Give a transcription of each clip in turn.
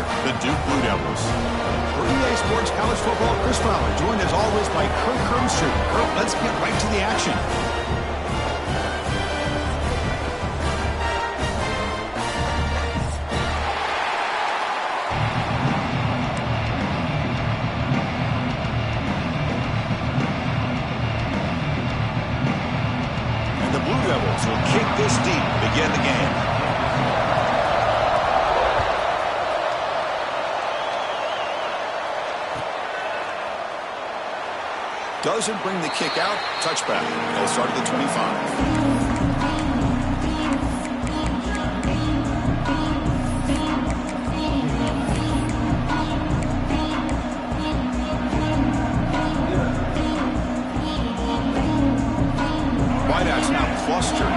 here, the Duke Blue Devils. For EA Sports College Football, Chris Fowler, joined as always by Kirk Hermster. Kirk, let's get right to the action. And the Blue Devils will kick this deep to begin the game. Doesn't bring the kick out. Touchback. They'll start at the 25. Wideouts now clustered.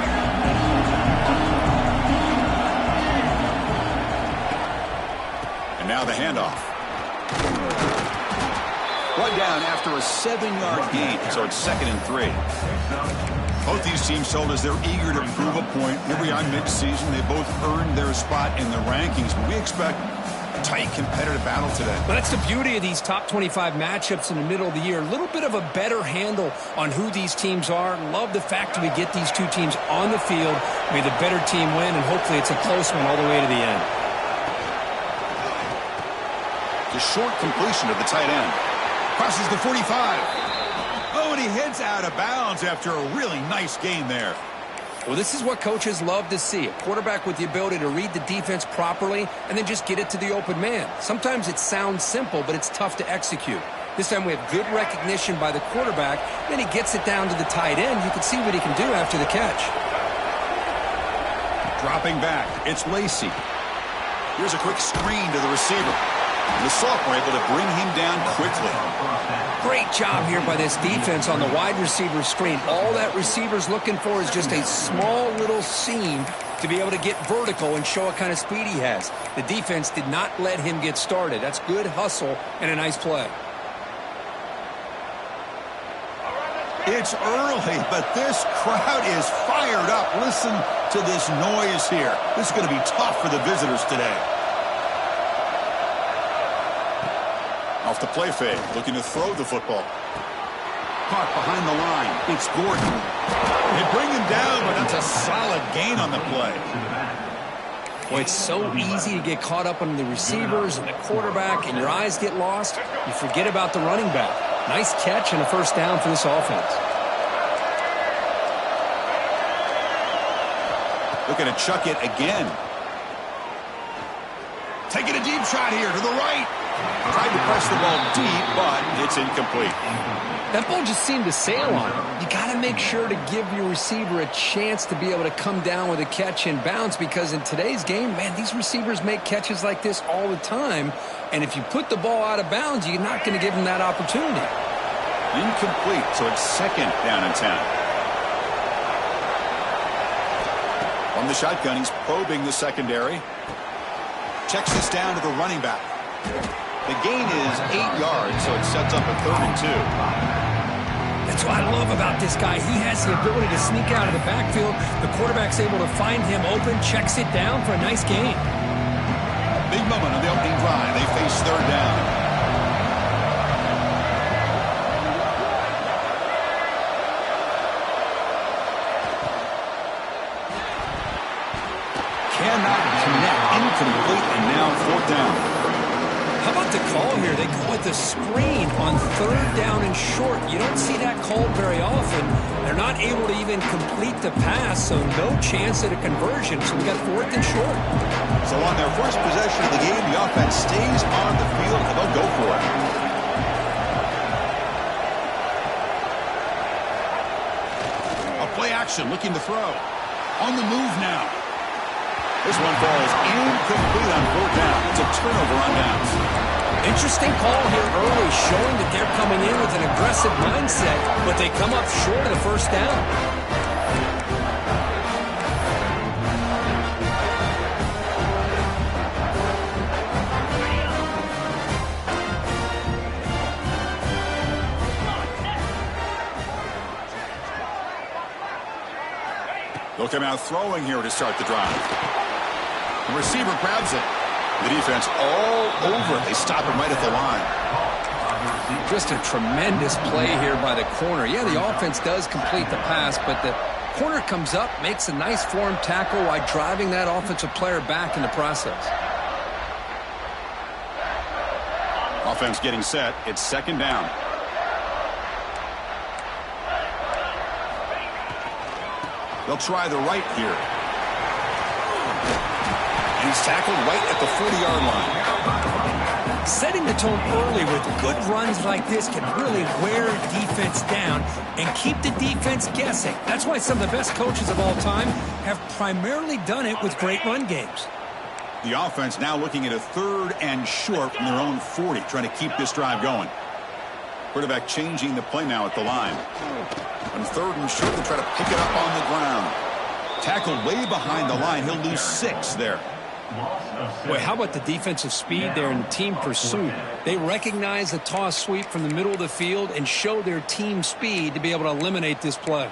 And now the handoff. One down after a 7-yard gain, so it's 2nd and 3. Both these teams told us they're eager to prove a point. Here we are mid-season. They both earned their spot in the rankings, but we expect a tight, competitive battle today. Well, that's the beauty of these top 25 matchups in the middle of the year. A little bit of a better handle on who these teams are. Love the fact that we get these two teams on the field. May the better team win, and hopefully it's a close one all the way to the end. The short completion of the tight end. Crosses the 45. Oh, and he heads out of bounds after a really nice gain there. Well, this is what coaches love to see. A quarterback with the ability to read the defense properly and then just get it to the open man. Sometimes it sounds simple, but it's tough to execute. This time we have good recognition by the quarterback. Then he gets it down to the tight end. You can see what he can do after the catch. Dropping back, it's Lacey. Here's a quick screen to the receiver. The sophomore able to bring him down quickly. Great job here by this defense on the wide receiver screen. All that receiver's looking for is just a small little seam to be able to get vertical and show what kind of speed he has. The defense did not let him get started. That's good hustle and a nice play. It's early, but this crowd is fired up. Listen to this noise here. This is going to be tough for the visitors today. Off the play fake, looking to throw the football. Caught behind the line. It's Gordon. They bring him down, but that's a solid gain on the play. Boy, it's so easy to get caught up on the receivers and the quarterback, and your eyes get lost. You forget about the running back. Nice catch and a first down for this offense. Looking to chuck it again. Taking a deep shot here to the right. Tried to press the ball deep, but it's incomplete. That ball just seemed to sail on him. You got to make sure to give your receiver a chance to be able to come down with a catch and bounce, because in today's game, man, these receivers make catches like this all the time. And if you put the ball out of bounds, you're not going to give them that opportunity. Incomplete, so it's 2nd down and 10. From the shotgun, he's probing the secondary. Checks this down to the running back. The gain is 8 yards, so it sets up a 3rd and 2. That's what I love about this guy. He has the ability to sneak out of the backfield. The quarterback's able to find him open, checks it down for a nice gain. Big moment on the opening drive. They face 3rd down. Cannot connect. Incomplete, and now 4th down. How about the call here? They go with the screen on 3rd down and short. You don't see that called very often. They're not able to even complete the pass, so no chance at a conversion. So we got 4th and short. So on their first possession of the game, the offense stays on the field, and they'll go for it. A play action, looking to throw. On the move now. This one falls incomplete on 4th down. It's a turnover on downs. Interesting call here early, showing that they're coming in with an aggressive mindset, but they come up short of the first down. They'll come out throwing here to start the drive. The receiver grabs it. The defense all over it. They stop him right at the line. Just a tremendous play here by the corner. Yeah, the offense does complete the pass, but the corner comes up, makes a nice form tackle while driving that offensive player back in the process. Offense getting set. It's second down. They'll try the right here. And he's tackled right at the 40-yard line. Setting the tone early with good runs like this can really wear defense down and keep the defense guessing. That's why some of the best coaches of all time have primarily done it with great run games. The offense now looking at a 3rd and short from their own 40, trying to keep this drive going. Quarterback changing the play now at the line. On 3rd and short, they try to pick it up on the ground. Tackled way behind the line. He'll lose 6 there. Boy, how about the defensive speed there in team pursuit? They recognize the toss sweep from the middle of the field and show their team speed to be able to eliminate this play.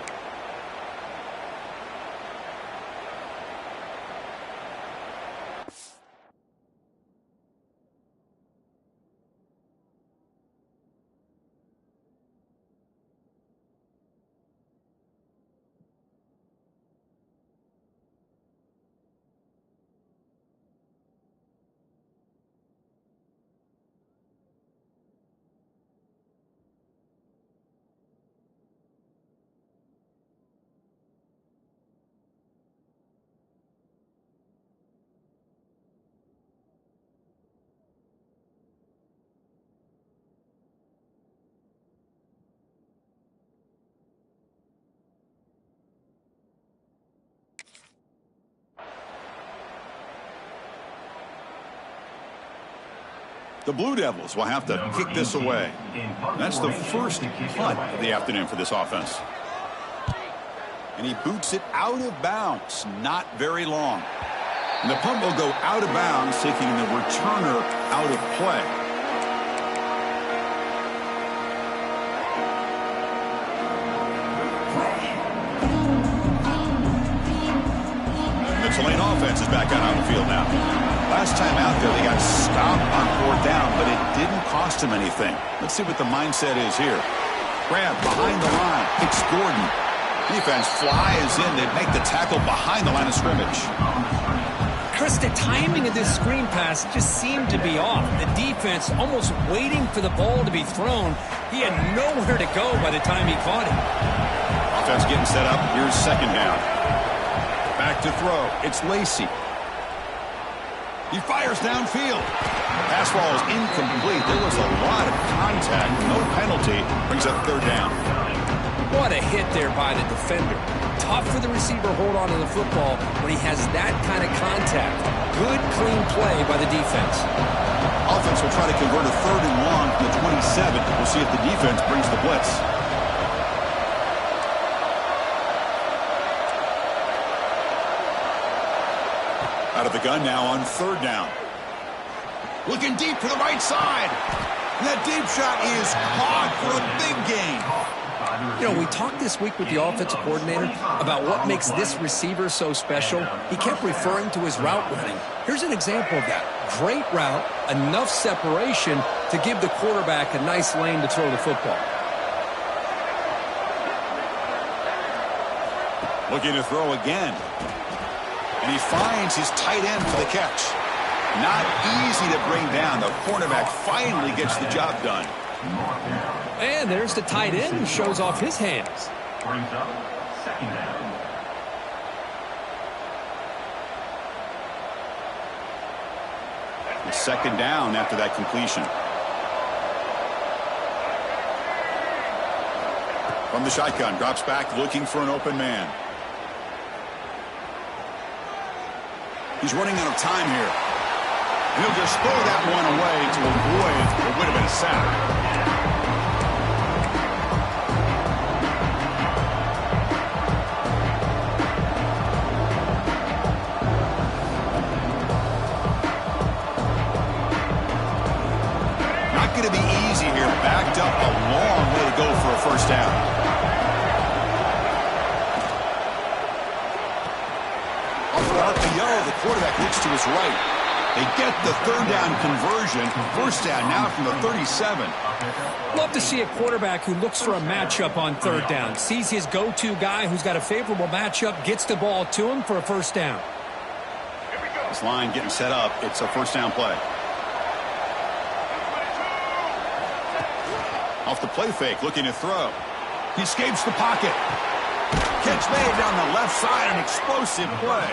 The Blue Devils will have to kick this away. That's the first punt of the afternoon for this offense. And he boots it out of bounds. Not very long. And the punt will go out of bounds, taking the returner out of play. The Tulane offense is back out on the field now. Last time out there, they got stopped on 4th down, but it didn't cost him anything. Let's see what the mindset is here. Grab behind the line. It's Gordon. Defense flies in. They make the tackle behind the line of scrimmage. Chris, the timing of this screen pass just seemed to be off. The defense almost waiting for the ball to be thrown. He had nowhere to go by the time he caught it. Offense getting set up. Here's second down. Back to throw. It's Lacey. He fires downfield. Pass ball is incomplete. There was a lot of contact. No penalty. Brings up 3rd down. What a hit there by the defender. Tough for the receiver to hold on to the football when he has that kind of contact. Good, clean play by the defense. Offense will try to convert a 3rd and long from the 27. We'll see if the defense brings the blitz. Out of the gun now on 3rd down. Looking deep for the right side. And that deep shot is caught for a big gain. You know, we talked this week with the offensive coordinator about what makes this receiver so special. He kept referring to his route running. Here's an example of that. Great route, enough separation to give the quarterback a nice lane to throw the football. Looking to throw again. And he finds his tight end for the catch. Not easy to bring down. The quarterback finally gets the job done. And there's the tight end who shows off his hands. Brings up second down. It's second down after that completion. From the shotgun, drops back looking for an open man. He's running out of time here. And he'll just throw that one away to avoid what would have been a sack. Not going to be easy here. Backed up a long way to go for a first down. Off the RPO, the quarterback looks to his right. They get the third down conversion. First down now from the 37. Love to see a quarterback who looks for a matchup on third down. Sees his go-to guy who's got a favorable matchup, gets the ball to him for a first down. This line getting set up. It's a first down play. Off the play fake, looking to throw. He escapes the pocket. Catch made down the left side, an explosive play.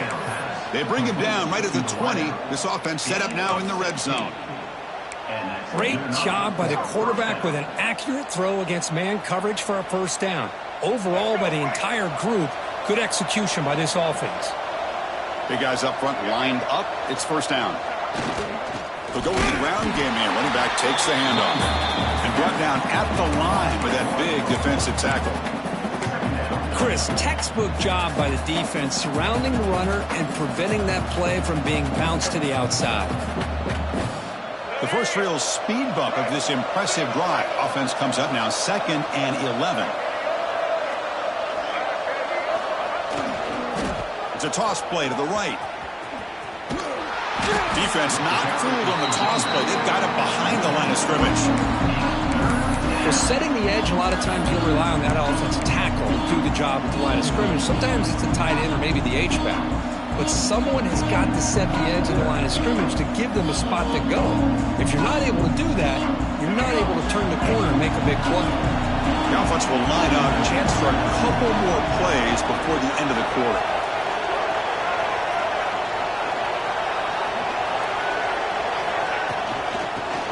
They bring him down right at the 20. This offense set up now in the red zone. Great job by the quarterback with an accurate throw against man coverage for a first down. Overall, by the entire group, good execution by this offense. Big guys up front lined up. It's first down. They'll go with the ground game here. Running back takes the handoff and brought down at the line with that big defensive tackle. Chris, textbook job by the defense surrounding the runner and preventing that play from being bounced to the outside. The first real speed bump of this impressive drive. Offense comes up now 2nd and 11. It's a toss play to the right. Defense not fooled on the toss play. They've got it behind the line of scrimmage. Well, setting the edge, a lot of times you'll rely on that offensive tackle to do the job at the line of scrimmage. Sometimes it's a tight end or maybe the H-back. But someone has got to set the edge of the line of scrimmage to give them a spot to go. If you're not able to do that, you're not able to turn the corner and make a big play. The offense will line up. Chance for a couple more plays before the end of the quarter.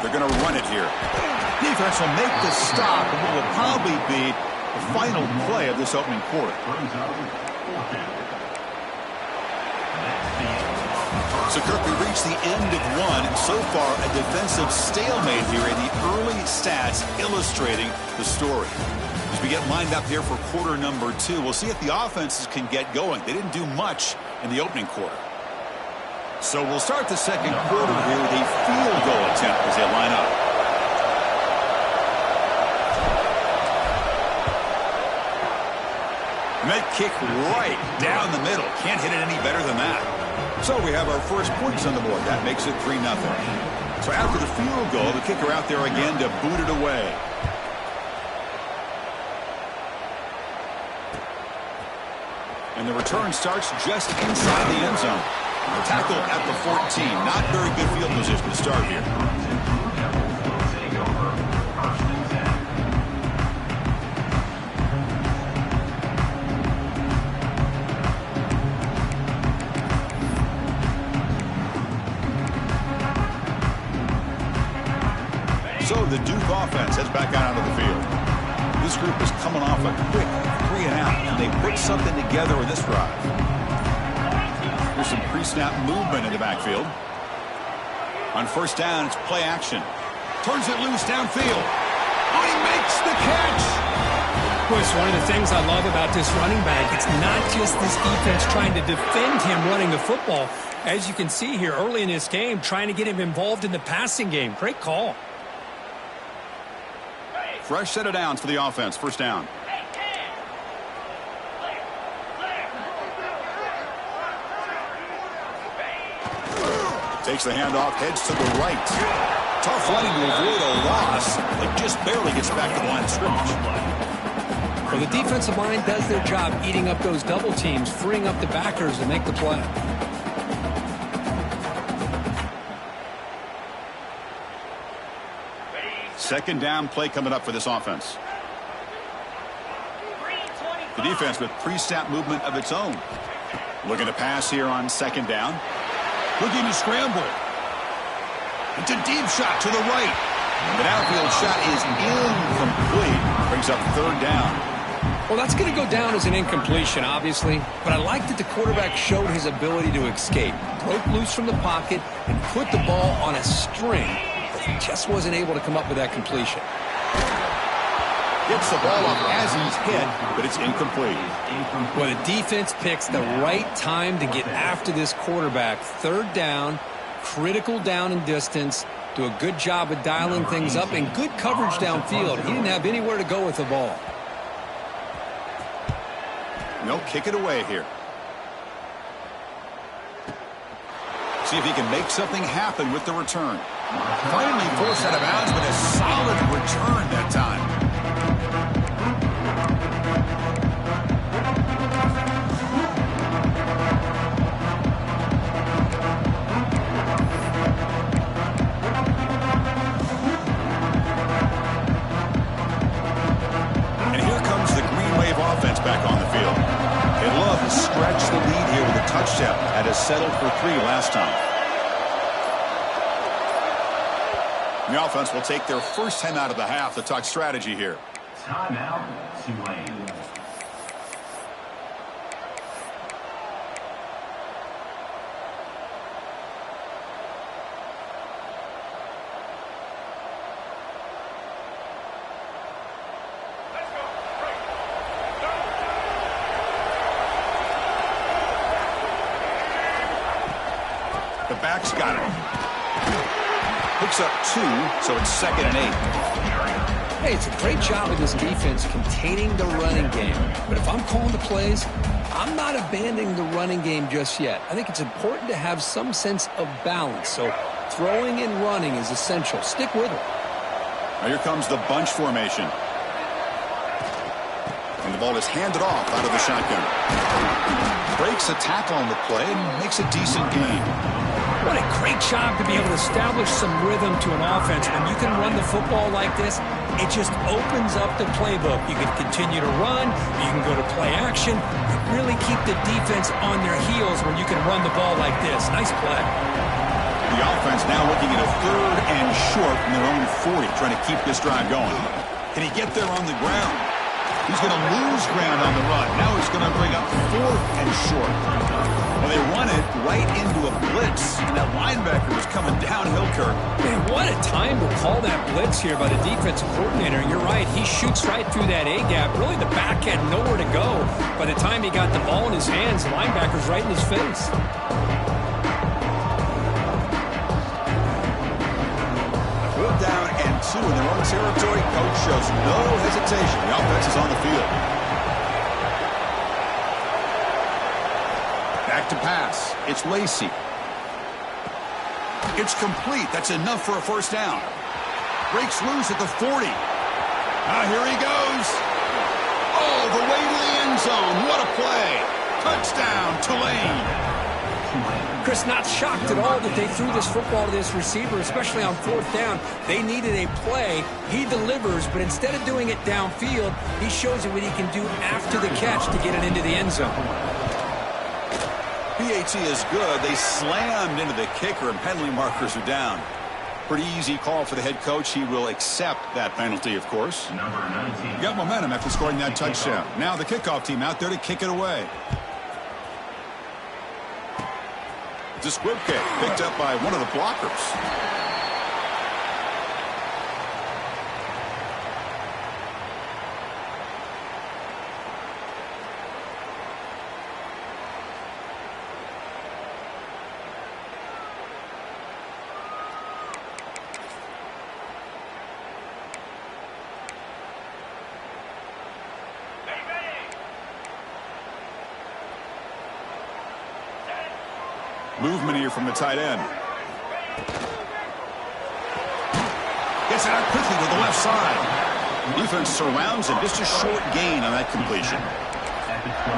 They're going to run it here. Defense will make the stop, and it will probably be the final play of this opening quarter. So, Kirk, we reached the end of one. So far, a defensive stalemate here, and the early stats illustrating the story. As we get lined up here for quarter number 2, we'll see if the offenses can get going. They didn't do much in the opening quarter. So we'll start the second quarter here with a field goal attempt as they line up. And that kick right down the middle. Can't hit it any better than that. So we have our first points on the board. That makes it 3-0. So after the field goal, the kicker out there again to boot it away. And the return starts just inside the end zone. The tackle at the 14. Not very good field position to start here. So the Duke offense heads back out onto the field. This group is coming off a quick 3 and out, and they put something together in this drive. There's some pre-snap movement in the backfield. On first down, it's play action. Turns it loose downfield. Oh, he makes the catch. Boy, it's one of the things I love about this running back. It's not just this defense trying to defend him running the football. As you can see here early in this game, trying to get him involved in the passing game. Great call. Fresh set of downs for the offense. First down. Takes the handoff, heads to the right. Tough running to avoid a loss, but just barely gets back to the line of scrimmage. Well, the defensive line does their job eating up those double teams, freeing up the backers to make the play. Second down play coming up for this offense. The defense with pre-snap movement of its own. Looking to pass here on second down. Looking to scramble. It's a deep shot to the right. The downfield shot is incomplete. Brings up third down. Well, that's going to go down as an incompletion, obviously. But I like that the quarterback showed his ability to escape. Broke loose from the pocket and put the ball on a string. But he just wasn't able to come up with that completion. Gets the ball up as he's hit, but it's incomplete. Well, the defense picks the right time to get after this quarterback. Third down, critical down and distance. Do a good job of dialing things up and good coverage downfield. He didn't have anywhere to go with the ball. No, kick it away here. See if he can make something happen with the return. Finally forced out of bounds, but a solid return that time. And here comes the Green Wave offense back on the field. They'd love to stretch the lead here with a touchdown. Had us settled for 3 last time. The offense will take their first time out of the half to talk strategy here. Timeout, Tulane. The back's got it. Picks up 2, so it's 2nd and 8. Hey, it's a great job of this defense containing the running game. But if I'm calling the plays, I'm not abandoning the running game just yet. I think it's important to have some sense of balance. So throwing and running is essential. Stick with it. Now here comes the bunch formation. And the ball is handed off out of the shotgun. Breaks a tackle on the play and makes a decent gain. What a great job to be able to establish some rhythm to an offense. When you can run the football like this, it just opens up the playbook. You can continue to run. You can go to play action. You really keep the defense on their heels when you can run the ball like this. Nice play. The offense now looking at a 3rd and short from their own 40, trying to keep this drive going. Can he get there on the ground? He's going to lose ground on the run. Now he's going to bring up 4th and short. Well, they run it right into a blitz, and that linebacker was coming downhill, Kirk. Man, what a time to call that blitz here by the defensive coordinator. And you're right, he shoots right through that A-gap. Really, the back had nowhere to go. By the time he got the ball in his hands, the linebacker's right in his face. Down and 2 in their own territory. Coach shows no hesitation. The offense is on the field. Back to pass. It's Lacey. It's complete. That's enough for a first down. Breaks loose at the 40. Here he goes. All the way to the end zone. What a play. Touchdown, Tulane. Chris, not shocked at all that they threw this football to this receiver, especially on 4th down. They needed a play. He delivers, but instead of doing it downfield, he shows you what he can do after the catch to get it into the end zone. PAT is good. They slammed into the kicker, and penalty markers are down. Pretty easy call for the head coach. He will accept that penalty, of course. Number 19. Got momentum after scoring that touchdown. Now the kickoff team out there to kick it away. It's a squib kick picked up by one of the blockers. Movement here from the tight end. Gets it out quickly to the left side. Defense surrounds him. Just a short gain on that completion.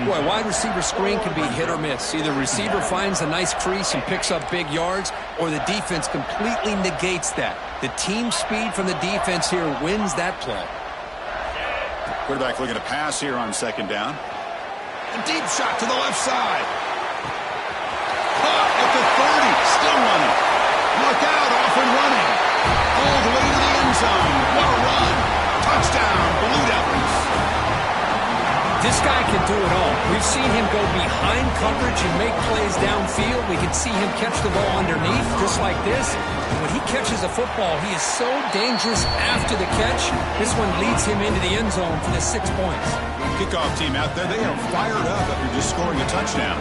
Boy, wide receiver screen can be hit or miss. Either receiver finds a nice crease and picks up big yards, or the defense completely negates that. The team speed from the defense here wins that play. Quarterback looking to pass here on 2nd down. A deep shot to the left side. Caught at the 30. Still running. Look out, off and running. All the way to the end zone. What a run. Touchdown, Blue Devils. This guy can do it all. We've seen him go behind coverage and make plays downfield. We can see him catch the ball underneath, just like this. And when he catches a football, he is so dangerous after the catch. This one leads him into the end zone for the 6 points. Kickoff team out there, they are fired up after just scoring a touchdown.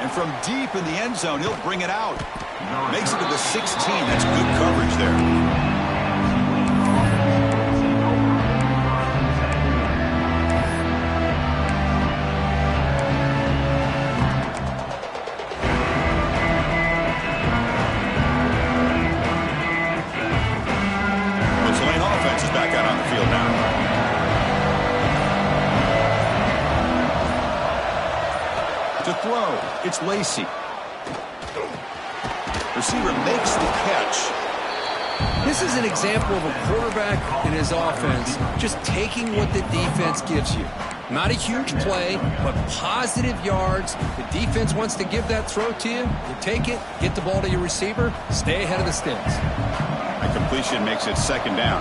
And from deep in the end zone, he'll bring it out. Makes it to the 16. That's good coverage there. To throw, it's Lacey. Receiver makes the catch. This is an example of a quarterback in his offense just taking what the defense gives you. Not a huge play, but positive yards. The defense wants to give that throw to you. You take it, get the ball to your receiver, stay ahead of the sticks. A completion makes it second down.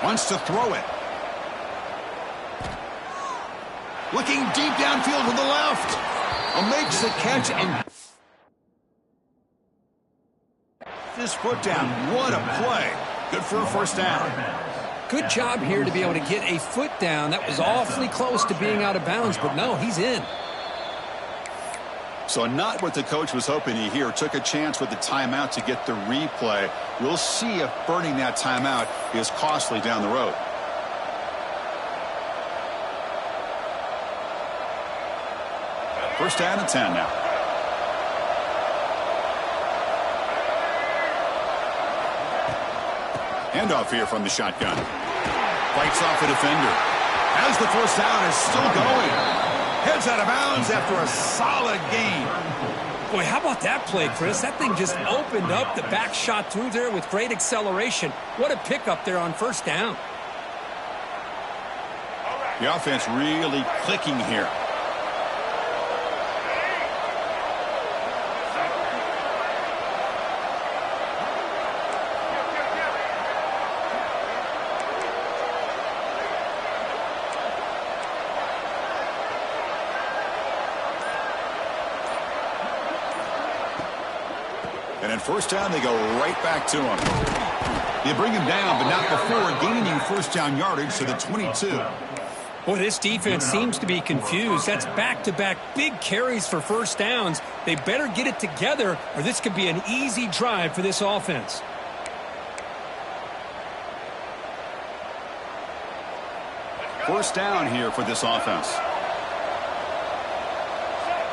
Wants to throw it. Looking deep downfield to the left. Makes the catch and his foot down. What a play. Good for a first down. Good job here to be able to get a foot down. That was awfully close to being out of bounds, but no, he's in. So not what the coach was hoping to hear. Took a chance with the timeout to get the replay. We'll see if burning that timeout is costly down the road. First down and 10 now. Handoff here from the shotgun. Fights off the defender. As the first down is still going. Heads out of bounds after a solid gain. Boy, how about that play, Chris? That thing just opened up. The back shot through there with great acceleration. What a pickup there on first down. The offense really clicking here. And in first down, they go right back to him. You bring him down, but not before gaining first down yardage to the 22. Boy, this defense seems to be confused. That's back-to-back big carries for first downs. They better get it together, or this could be an easy drive for this offense. First down here for this offense.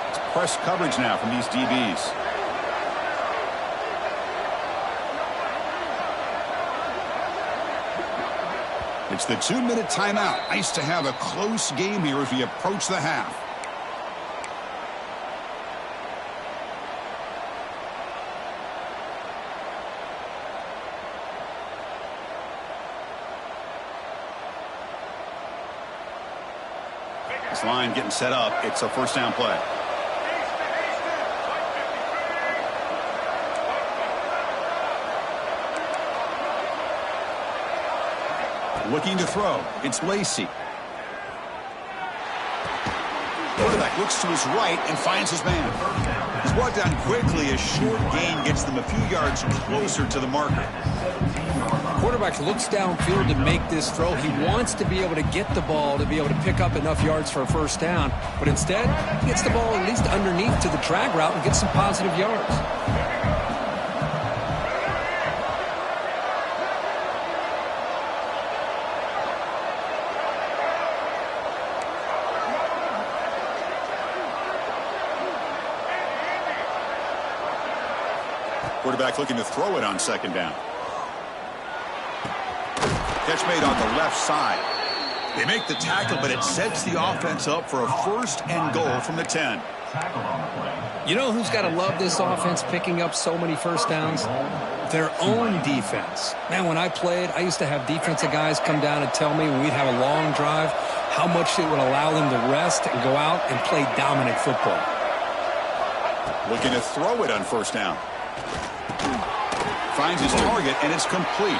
It's press coverage now from these DBs. It's the 2-minute timeout. Nice to have a close game here as we approach the half. This line getting set up. It's a first down play. Looking to throw. It's Lacey. Quarterback looks to his right and finds his man. He's brought down quickly. A short gain gets them a few yards closer to the marker. Quarterback looks downfield to make this throw. He wants to be able to get the ball to be able to pick up enough yards for a first down. But instead, he gets the ball at least underneath to the drag route and gets some positive yards. Quarterback looking to throw it on second down. Catch made on the left side. They make the tackle, but it sets the offense up for a first and goal from the 10. You know who's got to love this offense picking up so many first downs? Their own defense. Man, when I played, I used to have defensive guys come down and tell me when we'd have a long drive how much it would allow them to rest and go out and play dominant football. Looking to throw it on first down. Finds his target, and it's complete.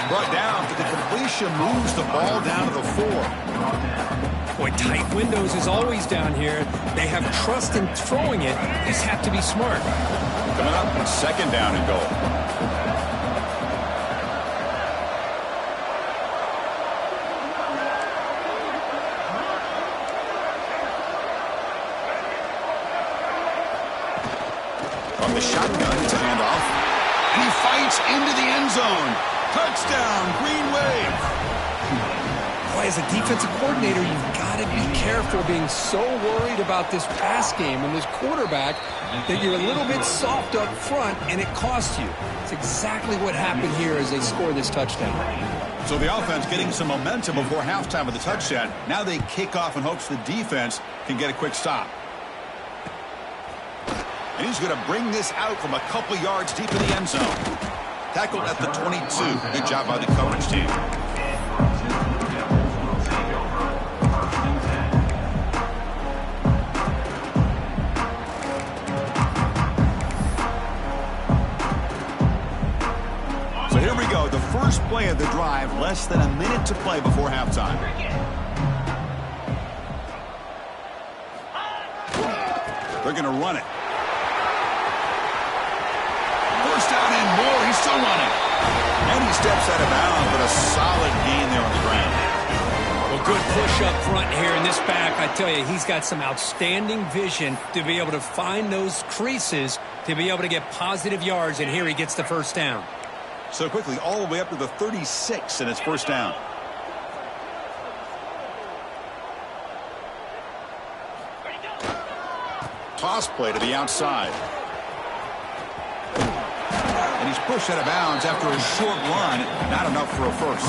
Brought down, but the completion moves the ball down to the 4. Boy, tight windows is always down here. They have trust in throwing it. Just have to be smart. Coming up, second down and goal. From the shotgun, it's a handoff. And he fights into the end zone. Touchdown, Green Wave. why, as a defensive coordinator, you've got to be careful being so worried about this pass game and this quarterback that you're a little bit soft up front, and it costs you. It's exactly what happened here as they score this touchdown. So the offense getting some momentum before halftime with the touchdown. Now they kick off in hopes the defense can get a quick stop. And he's going to bring this out from a couple yards deep in the end zone. Tackled at the 22. Good job by the coverage team. So here we go. The first play of the drive. Less than a minute to play before halftime. They're going to run it. First down and more. He's still running. And he steps out of bounds, but a solid gain there on the ground. Well, good push up front here in this back. I tell you, he's got some outstanding vision to be able to find those creases, to be able to get positive yards, and here he gets the first down. So quickly, all the way up to the 36, and it's first down. Toss play to the outside. And he's pushed out of bounds after a short run. Not enough for a first.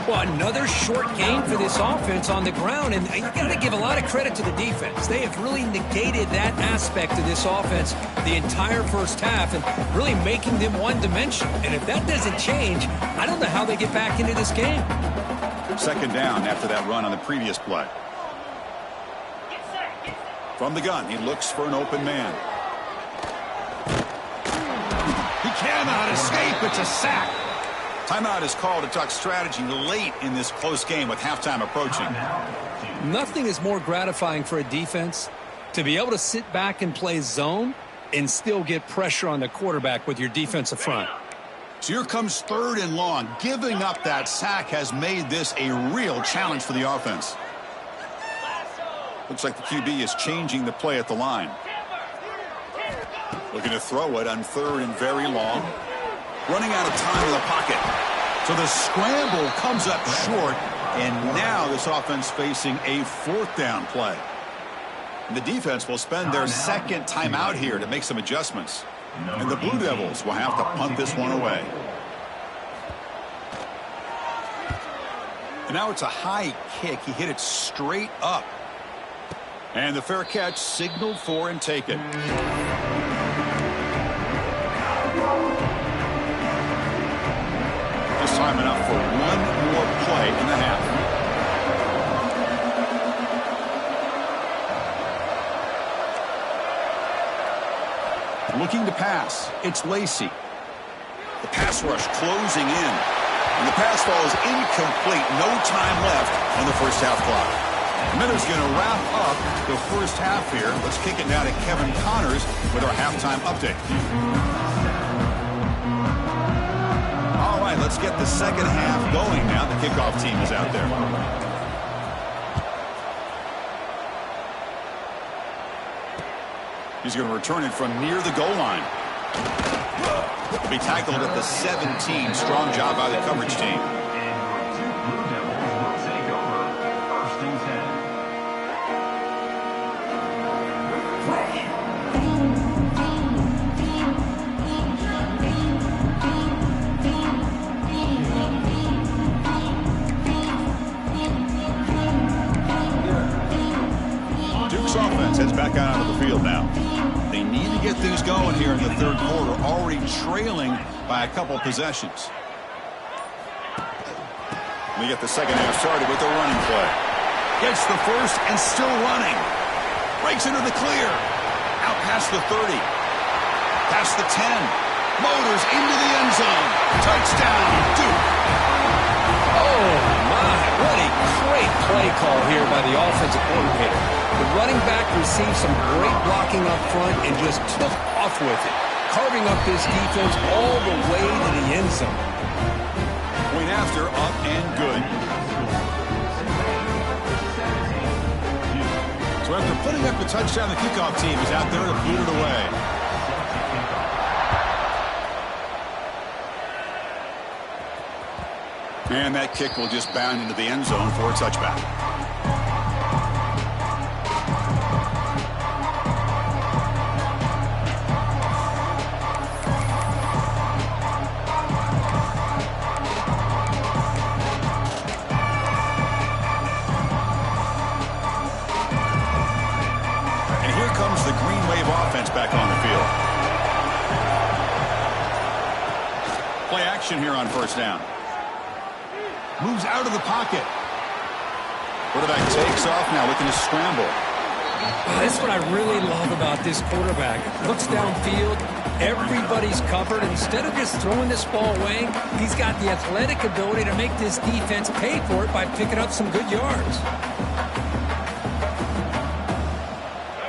Well, another short gain for this offense on the ground, and you got to give a lot of credit to the defense. They have really negated that aspect of this offense the entire first half and really making them one-dimensional. And if that doesn't change, I don't know how they get back into this game. Second down after that run on the previous play. From the gun, he looks for an open man. He cannot escape. It's a sack. Timeout is called to talk strategy late in this close game with halftime approaching. Nothing is more gratifying for a defense to be able to sit back and play zone and still get pressure on the quarterback with your defensive front. So here comes third and long. Giving up that sack has made this a real challenge for the offense. Looks like the QB is changing the play at the line. Looking to throw it on third and very long. Running out of time in the pocket. So the scramble comes up short, and now this offense facing a fourth down play. And the defense will spend their second timeout here to make some adjustments. And the Blue Devils will have to punt this one away. And now it's a high kick. He hit it straight up. And the fair catch signaled for and taken. Just time enough for one more play in the half. Looking to pass. It's Lacey. The pass rush closing in. And the pass ball is incomplete. No time left on the first half clock. Miller's going to wrap up the first half here. Let's kick it down to Kevin Connors with our halftime update. All right, let's get the second half going now. The kickoff team is out there. He's going to return it from near the goal line. He'll be tackled at the 17. Strong job by the coverage team. Heads back out onto the field now. They need to get things going here in the third quarter, already trailing by a couple possessions. We get the second half started with the running play. Gets the first and still running. Breaks into the clear. Out past the 30. Past the 10. Motors into the end zone. Touchdown, Duke. Oh, my. What a great play call here by the offensive coordinator. The running back received some great blocking up front and just took off with it, carving up this defense all the way to the end zone. Point after, up and good. So after putting up the touchdown, the kickoff team is out there to boot it away. And that kick will just bound into the end zone for a touchback. And here comes the Green Wave offense back on the field. Play action here on first down. Moves out of the pocket. Quarterback takes off now, looking to scramble. That's what I really love about this quarterback. Looks downfield, everybody's covered. Instead of just throwing this ball away, he's got the athletic ability to make this defense pay for it by picking up some good yards.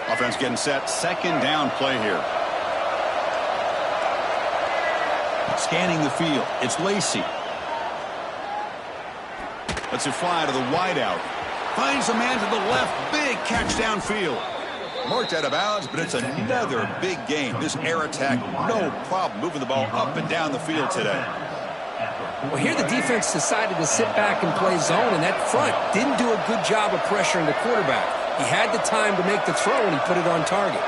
Offense getting set. Second down play here. Scanning the field. It's Lacy. Lets it fly to the wideout. Finds a man to the left. Big catch downfield. Marked out of bounds, but it's another big game. This air attack, no problem moving the ball up and down the field today. Well, here the defense decided to sit back and play zone, and that front didn't do a good job of pressuring the quarterback. He had the time to make the throw, and he put it on target.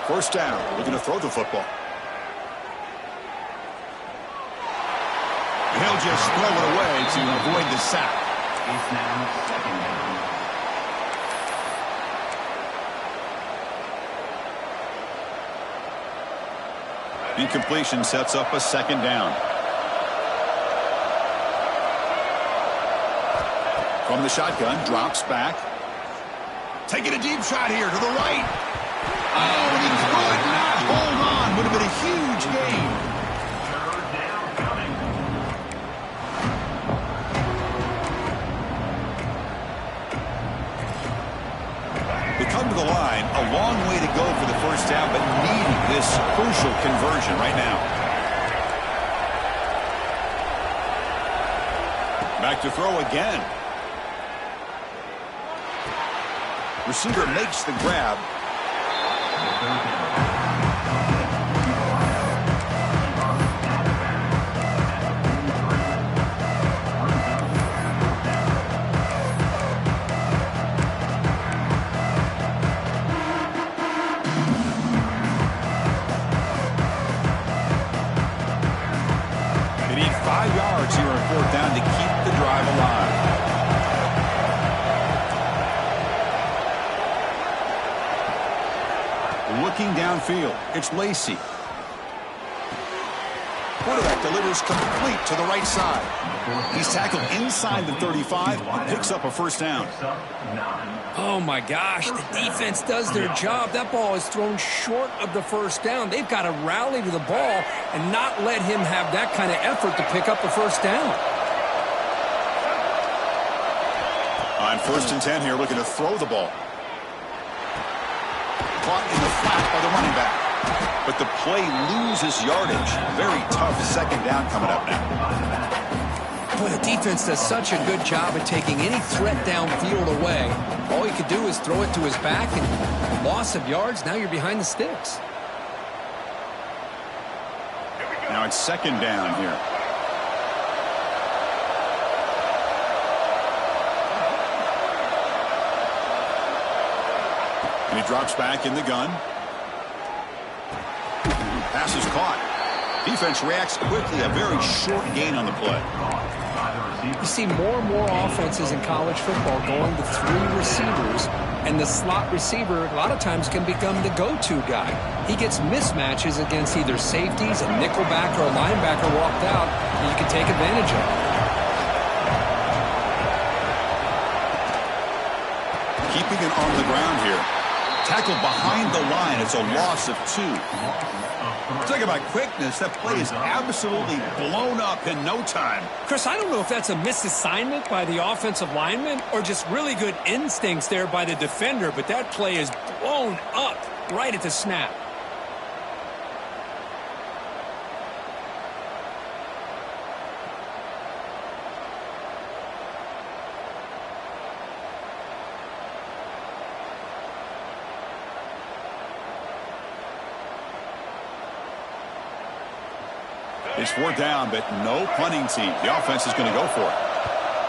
First down, looking to throw the football. He'll just throw it away to avoid the sack. It's now second down. Incompletion sets up a second down. From the shotgun, drops back. Taking a deep shot here to the right. Oh, and he could not hold on. Would have been a huge gain. Third down coming. They come to the line, a long way to go for the first down, but needing this crucial conversion right now. Back to throw again. Receiver makes the grab. They need 5 yards here on fourth down to keep the drive alive. Looking downfield, it's Lacy. Quarterback delivers complete to the right side. He's tackled inside the 35 and picks up a first down. Oh, my gosh, the defense does their job. That ball is thrown short of the first down. They've got to rally to the ball and not let him have that kind of effort to pick up the first down. On first and 10 here, looking to throw the ball. Caught in the flat by the running back. But the play loses yardage. Very tough second down coming up now. Boy, the defense does such a good job at taking any threat downfield away. All he could do is throw it to his back, and loss of yards, now you're behind the sticks. Now it's second down here. And he drops back in the gun. Pass is caught. Defense reacts quickly. A very short gain on the play. You see more and more offenses in college football going to 3 receivers, and the slot receiver a lot of times can become the go-to guy. He gets mismatches against either safeties, a nickelback, or a linebacker walked out, and you can take advantage of it. Keeping it on the ground here. Tackled behind the line. It's a loss of 2. Talk about quickness. That play is absolutely blown up in no time. Chris, I don't know if that's a misassignment by the offensive lineman or just really good instincts there by the defender, but that play is blown up right at the snap. It's 4th down, but no punting team. The offense is going to go for it.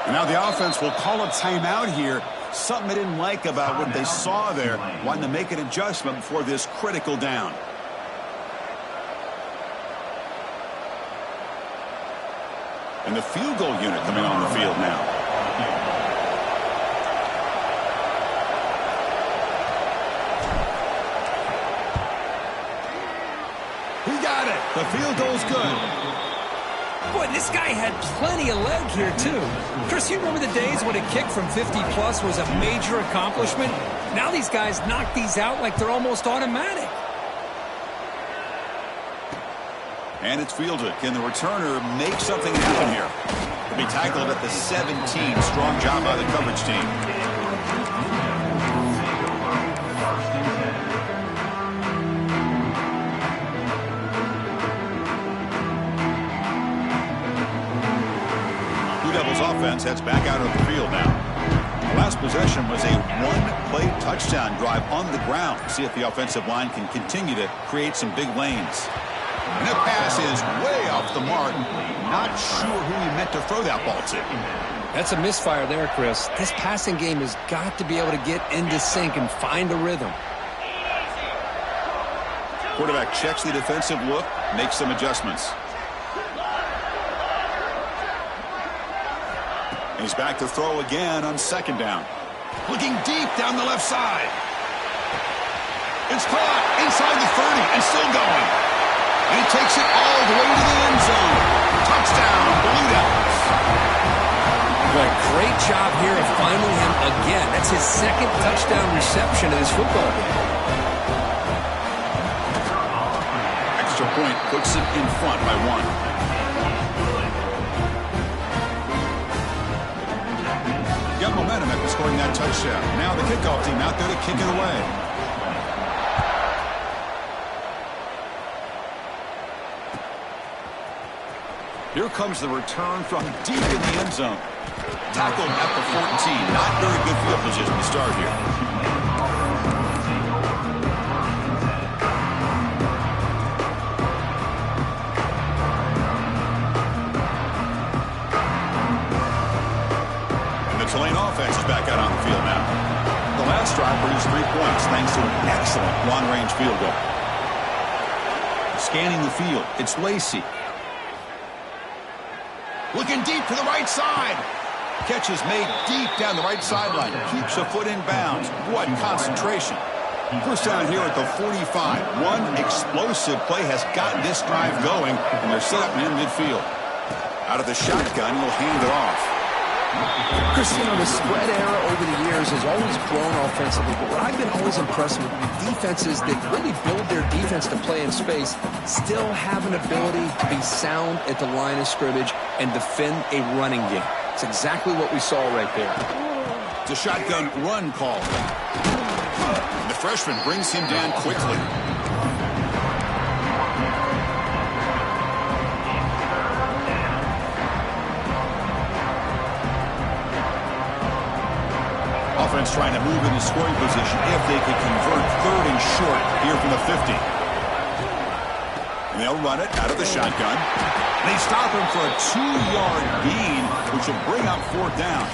And now the offense will call a timeout here. Something they didn't like about what they saw there. Wanting to make an adjustment before this critical down. And the field goal unit coming on the field now. He got it. The field goal's good. Boy, this guy had plenty of leg here, too. Chris, you remember the days when a kick from 50-plus was a major accomplishment? Now these guys knock these out like they're almost automatic. And it's fielded. Can the returner make something happen here? To be tackled at the 17. Strong job by the coverage team. Blue Devils offense heads back out of the field now. The last possession was a one-play touchdown drive on the ground. See if the offensive line can continue to create some big lanes. And that pass is way off the mark. Not sure who he meant to throw that ball to. That's a misfire there, Chris. This passing game has got to be able to get into sync and find a rhythm. Quarterback checks the defensive look, makes some adjustments. He's back to throw again on 2nd down. Looking deep down the left side. It's caught inside the 30 and still going. And he takes it all the way to the end zone. Touchdown, Blue Devils. Boy, great job here of finding him again. That's his 2nd touchdown reception of this football game. Extra point puts it in front by 1. Got momentum after scoring that touchdown. Now the kickoff team out there to kick it away. Here comes the return from deep in the end zone. Tackled at the 14. Not very good field position to start here. And the Tulane offense is back out on the field now. The last drive produced 3 points thanks to an excellent long-range field goal. Scanning the field, it's Lacey. Looking deep to the right side. Catch is made deep down the right sideline. Keeps a foot in bounds. What concentration. First down here at the 45. One explosive play has got this drive going, and they're set up in midfield. Out of the shotgun, he'll hand it off. Chris, you know, the spread era over the years has always grown offensively, but what I've been always impressed with defenses that really build their defense to play in space still have an ability to be sound at the line of scrimmage and defend a running game. It's exactly what we saw right there. It's a shotgun run call. The freshman brings him down quickly. Offense trying to move into scoring position if they can convert 3rd and short here from the 50. And they'll run it out of the shotgun. And they stop him for a 2-yard gain, which will bring up 4th down.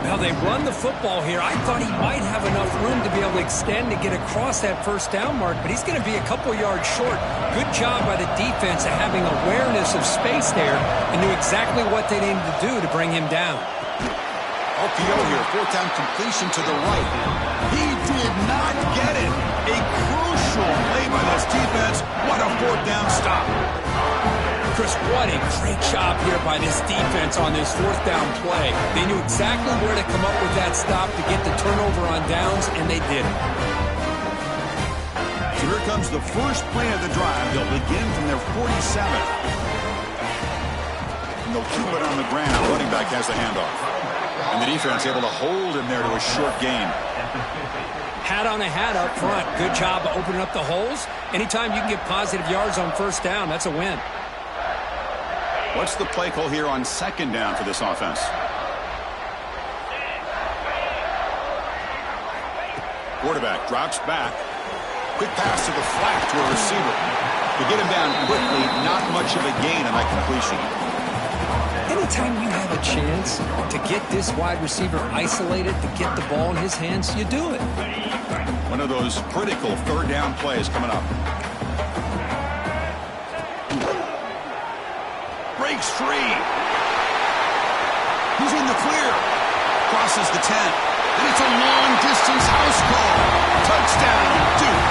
Now they run the football here. I thought he might have enough room to be able to extend to get across that 1st down mark, but he's going to be a couple yards short. Good job by the defense of having awareness of space there and knew exactly what they needed to do to bring him down. RPO here, 4th down completion to the right. He did not get it. A crucial play by this defense. What a 4th down stop. Chris, what a great job here by this defense on this 4th down play. They knew exactly where to come up with that stop to get the turnover on downs, and they did it. So here comes the first play of the drive. They'll begin from their 47. And they'll keep it on the ground. Running back has the handoff. And the defense able to hold him there to a short gain. Hat on a hat up front. Good job of opening up the holes. Anytime you can get positive yards on 1st down, that's a win. What's the play call here on 2nd down for this offense? Quarterback drops back. Quick pass to the flat to a receiver. To get him down quickly, not much much of a gain on that completion. Anytime you have a chance to get this wide receiver isolated, to get the ball in his hands, you do it. One of those critical third down plays coming up. Breaks free. He's in the clear. Crosses the 10. And it's a long-distance house call. Touchdown, Duke.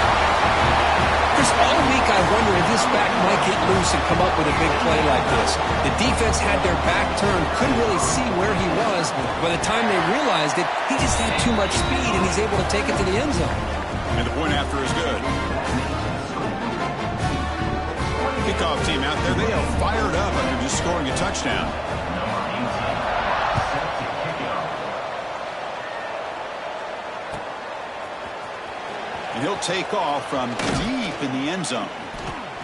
Chris, all week I wonder if this back might get loose and come up with a big play like this. The defense had their back turned, couldn't really see where he was. By the time they realized it, he just had too much speed, and he's able to take it to the end zone. And the point after is good. Kickoff team out there, they are fired up after just scoring a touchdown. And he'll take off from deep in the end zone.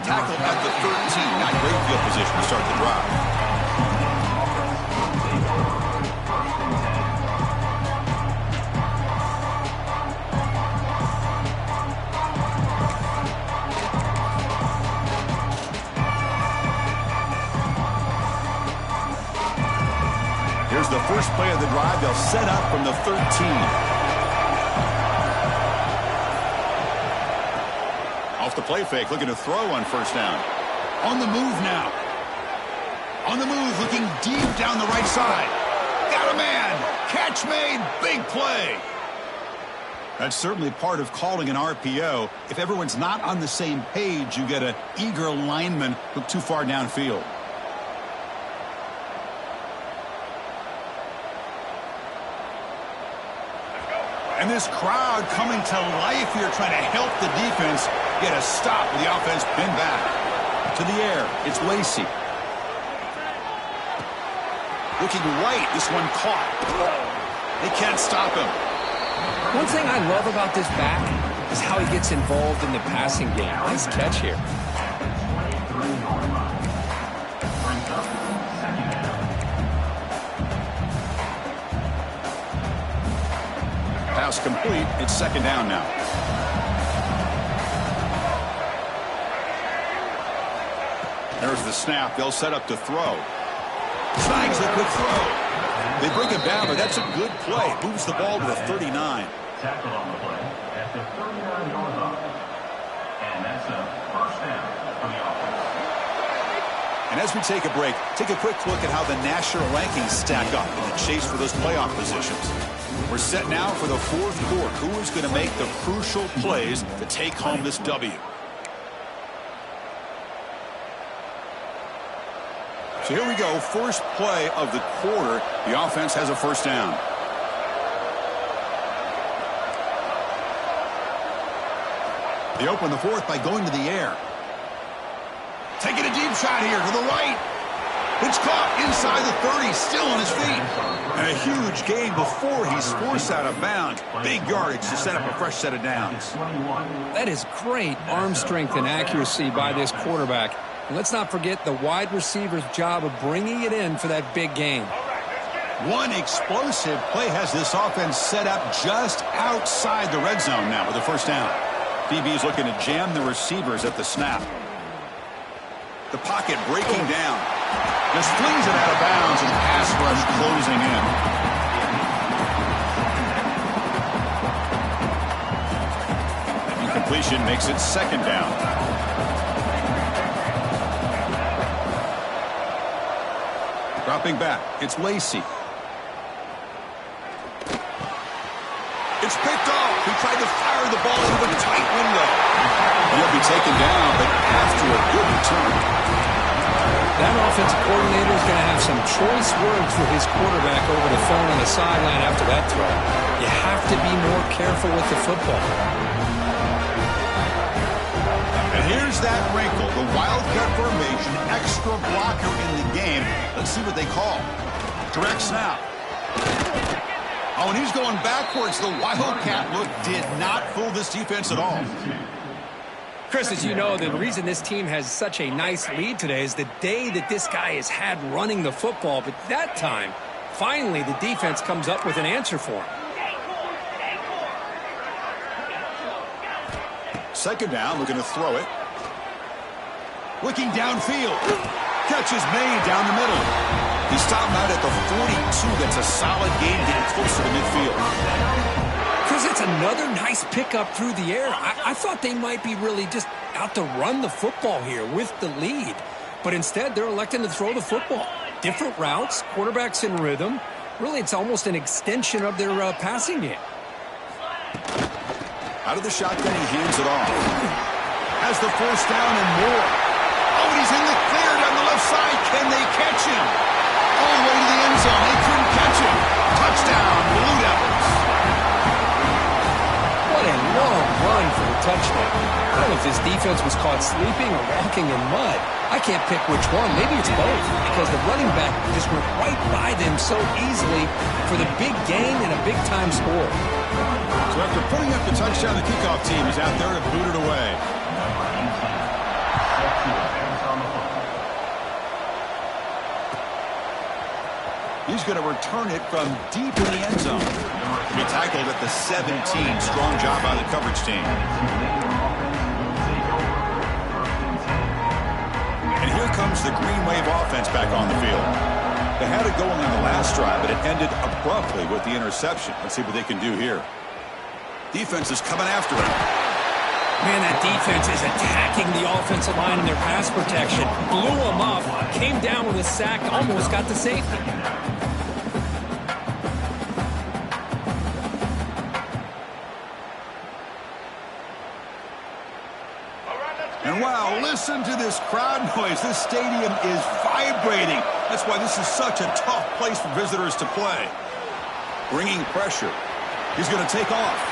Tackle at the 13. Not great field position to start the drive. Here's the first play of the drive. They'll set up from the 13. Off the play fake, looking to throw on first down. On the move now. On the move, looking deep down the right side. Got a man. Catch made. Big play. That's certainly part of calling an RPO. If everyone's not on the same page, you get an eager lineman look too far downfield. And this crowd coming to life here, trying to help the defense get a stop with the offense pinned back. To the air, it's Lacey. Looking right, this one caught. They can't stop him. One thing I love about this back is how he gets involved in the passing game. Nice catch here. Pass complete. It's second down now. There's the snap. They'll set up to throw. Snags the quick throw. They bring him down, but that's a good play. Moves the ball to the 39. Tackle on the play at the 39-yard line. And that's a first down for the offense. And as we take a break, take a quick look at how the national rankings stack up in the chase for those playoff positions. We're set now for the fourth quarter. Who is going to make the crucial plays to take home this W? So here we go. First play of the quarter. The offense has a first down. They open the fourth by going to the air. Taking a deep shot here to the right. It's caught inside the 30, still on his feet. And a huge gain before he's forced out of bounds. Big yardage to set up a fresh set of downs. That is great arm strength and accuracy by this quarterback. And let's not forget the wide receiver's job of bringing it in for that big gain. One explosive play has this offense set up just outside the red zone now with a first down. DB's looking to jam the receivers at the snap. The pocket breaking down. Just flings it out of bounds and pass rush closing in. Incompletion makes it second down. Dropping back, it's Lacey. It's picked off. He tried to fire the ball into a tight window. He'll be taken down, but after a good return. That offensive coordinator is going to have some choice words for his quarterback over the phone on the sideline after that throw. You have to be more careful with the football. And here's that wrinkle, the wildcat formation, extra blocker in the game. Let's see what they call. Direct snap. Oh, and he's going backwards. The wildcat look did not fool this defense at all. Chris, as you know, the reason this team has such a nice lead today is the day that this guy has had running the football. But that time, finally, the defense comes up with an answer for him. Second down, looking to throw it. Looking downfield. Catch is made down the middle. He stopped out at the 42. That's a solid gain getting closer to midfield. Chris, it's another nice pickup through the air. I thought they might be really just out to run the football here with the lead. But instead, they're electing to throw the football. Different routes, quarterback's in rhythm. Really, it's almost an extension of their passing game. Out of the shotgun, he hands it off. Has the first down and more. Oh, and he's in the clear down the left side. Can they catch him? All the way to the end zone. They couldn't catch him. Touchdown, Blue Devils. What a long run for the touchdown. I don't know if this defense was caught sleeping or walking in mud. I can't pick which one. Maybe it's both, because the running back just went right by them so easily for the big gain and a big-time score. So after putting up the touchdown, the kickoff team is out there to boot it away. He's going to return it from deep in the end zone. He tackled at the 17. Strong job by the coverage team. And here comes the Green Wave offense back on the field. They had it going on the last drive, but it ended abruptly with the interception. Let's see what they can do here. Defense is coming after him. Man, that defense is attacking the offensive line in their pass protection. Blew them up, came down with a sack, almost got the safety. And wow, listen to this crowd noise. This stadium is vibrating. That's why this is such a tough place for visitors to play. Bringing pressure. He's going to take off.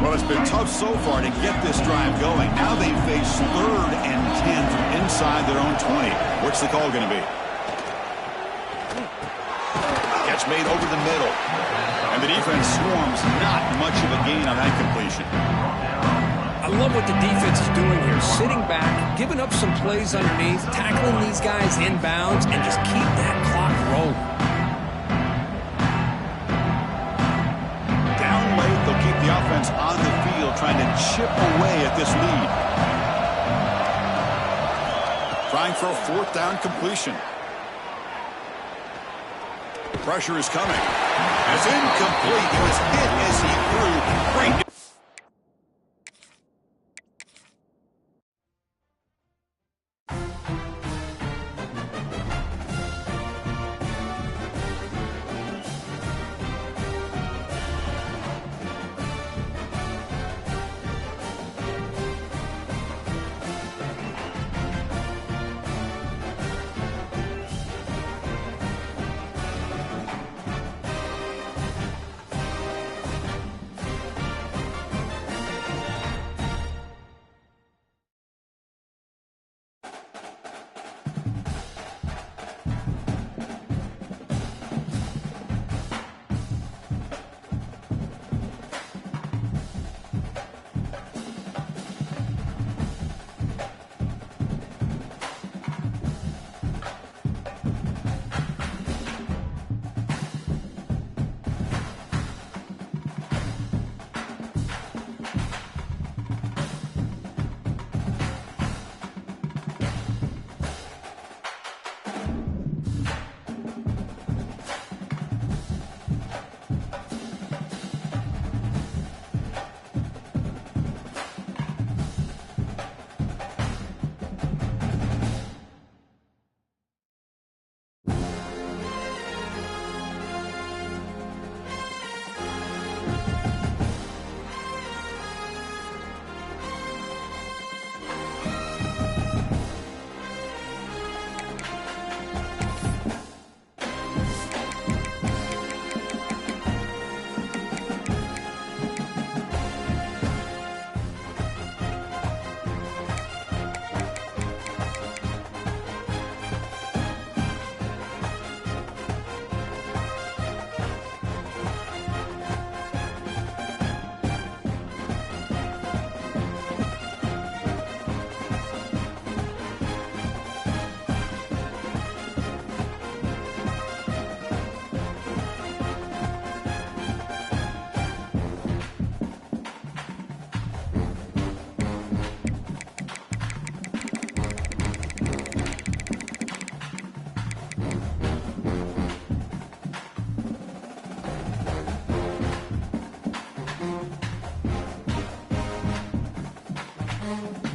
Well, it's been tough so far to get this drive going. Now they face 3rd and 10 from inside their own 20. What's the call going to be? Catch made over the middle. And the defense swarms. Not much of a gain on that completion. I love what the defense is doing here. Sitting back, giving up some plays underneath, tackling these guys inbounds, and just keep that clock rolling. Down late, they'll keep the offense on the field, trying to chip away at this lead. Trying for a 4th down completion. Pressure is coming. It's incomplete. He was hit as he threw. Great. it.